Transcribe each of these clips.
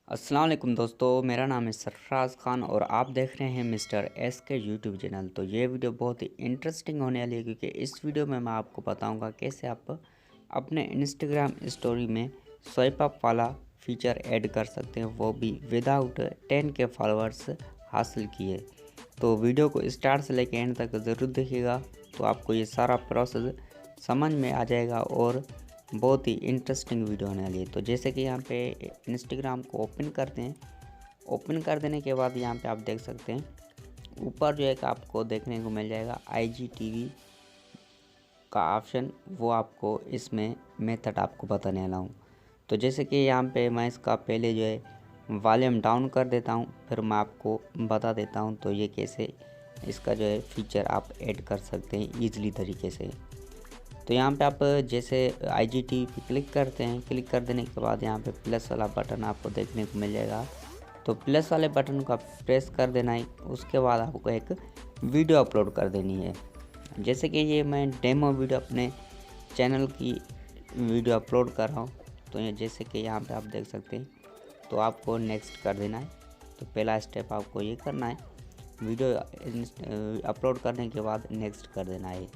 अस्सलाम वालेकुम दोस्तों, मेरा नाम है सरफराज खान और आप देख रहे हैं मिस्टर एस के यूट्यूब चैनल। तो ये वीडियो बहुत ही इंटरेस्टिंग होने वाली है क्योंकि इस वीडियो में मैं आपको बताऊंगा कैसे आप अपने इंस्टाग्राम स्टोरी में स्वाइप अप वाला फीचर ऐड कर सकते हैं, वो भी विदाउट 10K फॉलोअर्स हासिल किए। तो वीडियो को स्टार्ट से लेकर एंड तक ज़रूर देखिएगा, तो आपको ये सारा प्रोसेस समझ में आ जाएगा और बहुत ही इंटरेस्टिंग वीडियो होने वाली है। तो जैसे कि यहाँ पे इंस्टाग्राम को ओपन करते हैं, ओपन कर देने के बाद यहाँ पे आप देख सकते हैं ऊपर जो है कि आपको देखने को मिल जाएगा IGTV का ऑप्शन, वो आपको इसमें मेथड आपको बताने वाला हूँ। तो जैसे कि यहाँ पे मैं इसका पहले जो है वॉल्यूम डाउन कर देता हूँ, फिर मैं आपको बता देता हूँ तो ये कैसे इसका जो है फीचर आप ऐड कर सकते हैं ईज़िली तरीके से। तो यहाँ पे आप जैसे IGTV पे क्लिक करते हैं, क्लिक कर देने के बाद यहाँ पे प्लस वाला बटन आपको देखने को मिल जाएगा। तो प्लस वाले बटन को आप प्रेस कर देना है, उसके बाद आपको एक वीडियो अपलोड कर देनी है। जैसे कि ये मैं डेमो वीडियो अपने चैनल की वीडियो अपलोड कर रहा हूँ, तो ये जैसे कि यहाँ पे आप देख सकते हैं, तो आपको नेक्स्ट कर देना है। तो पहला स्टेप आपको ये करना है, वीडियो अपलोड करने के बाद नेक्स्ट कर देना है।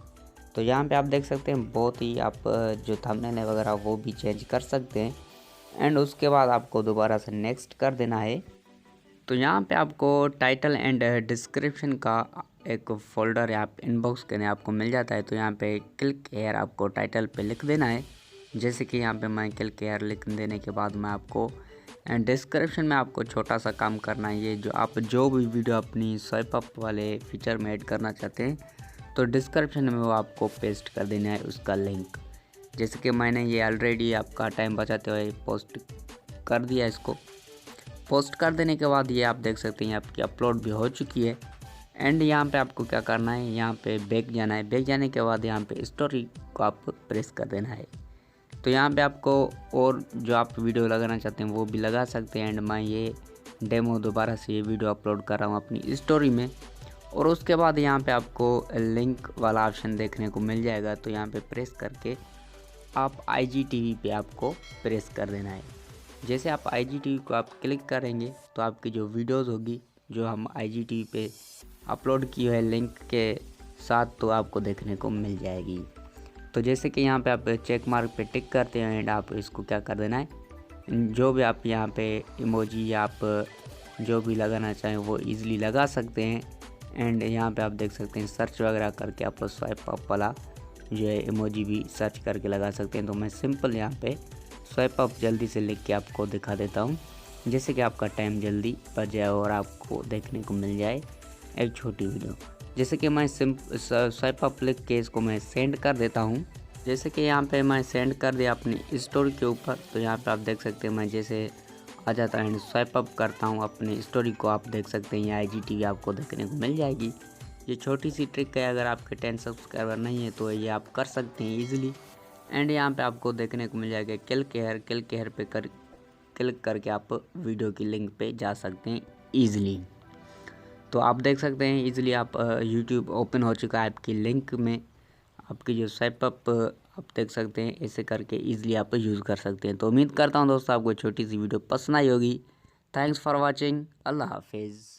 तो यहाँ पे आप देख सकते हैं बहुत ही आप जो थंबनेल है वगैरह वो भी चेंज कर सकते हैं एंड उसके बाद आपको दोबारा से नेक्स्ट कर देना है। तो यहाँ पे आपको टाइटल एंड डिस्क्रिप्शन का एक फ़ोल्डर आप इनबॉक्स करने आपको मिल जाता है। तो यहाँ पे क्लिक हेयर आपको टाइटल पे लिख देना है। जैसे कि यहाँ पे मैं क्लिक हेयर लिख देने के बाद मैं आपको डिस्क्रिप्शन में आपको छोटा सा काम करना है। ये जो आप जो भी वीडियो अपनी स्वाइप अप वाले फीचर में ऐड करना चाहते हैं तो डिस्क्रिप्शन में वो आपको पेस्ट कर देना है उसका लिंक। जैसे कि मैंने ये ऑलरेडी आपका टाइम बचाते हुए पोस्ट कर दिया। इसको पोस्ट कर देने के बाद ये आप देख सकते हैं आपकी अपलोड भी हो चुकी है। एंड यहाँ पे आपको क्या करना है, यहाँ पे बैक जाना है। बैक जाने के बाद यहाँ पे स्टोरी को आप प्रेस कर देना है। तो यहाँ पे आपको और जो आप वीडियो लगाना चाहते हैं वो भी लगा सकते हैं। एंड मैं ये डेमो दोबारा से ये वीडियो अपलोड कर रहा हूँ अपनी स्टोरी में। और उसके बाद यहाँ पे आपको लिंक वाला ऑप्शन देखने को मिल जाएगा। तो यहाँ पे प्रेस करके आप IGTV पे आपको प्रेस कर देना है। जैसे आप IGTV को आप क्लिक करेंगे तो आपकी जो वीडियोस होगी जो हम IGTV पे अपलोड की है लिंक के साथ, तो आपको देखने को मिल जाएगी। तो जैसे कि यहाँ पे आप चेक मार्क पे टिक करते हैं एंड आप इसको क्या कर देना है, जो भी आप यहाँ पे इमोजी या आप जो भी लगाना चाहें वो ईज़िली लगा सकते हैं। एंड यहाँ पे आप देख सकते हैं सर्च वगैरह करके आप स्वाइप अप वाला जो है इमोजी भी सर्च करके लगा सकते हैं। तो मैं सिंपल यहाँ पे स्वाइप अप जल्दी से लिख के आपको दिखा देता हूँ, जैसे कि आपका टाइम जल्दी बच जाए और आपको देखने को मिल जाए एक छोटी वीडियो। जैसे कि मैं स्वाइप अप लिख के इसको मैं सेंड कर देता हूँ। जैसे कि यहाँ पे मैं सेंड कर दिया अपनी स्टोरी के ऊपर। तो यहाँ पे आप देख सकते हैं मैं जैसे आ जाता है स्वाइप अप करता हूँ अपनी स्टोरी को, आप देख सकते हैं ये IGTV आपको देखने को मिल जाएगी। ये छोटी सी ट्रिक है, अगर आपके 10 सब्सक्राइबर नहीं है तो ये आप कर सकते हैं इजीली। एंड यहाँ पे आपको देखने को मिल जाएगा क्लिक हेयर पे क्लिक करके आप वीडियो की लिंक पे जा सकते हैं ईजिली। तो आप देख सकते हैं ईजिली आप यूट्यूब ओपन हो चुका है आपकी लिंक में। आपकी जो स्वाइप अप आप देख सकते हैं, ऐसे करके ईजिली आप यूज़ कर सकते हैं। तो उम्मीद करता हूँ दोस्तों आपको छोटी सी वीडियो पसंद आई होगी। Thanks for watching. अल्लाह हाफिज़।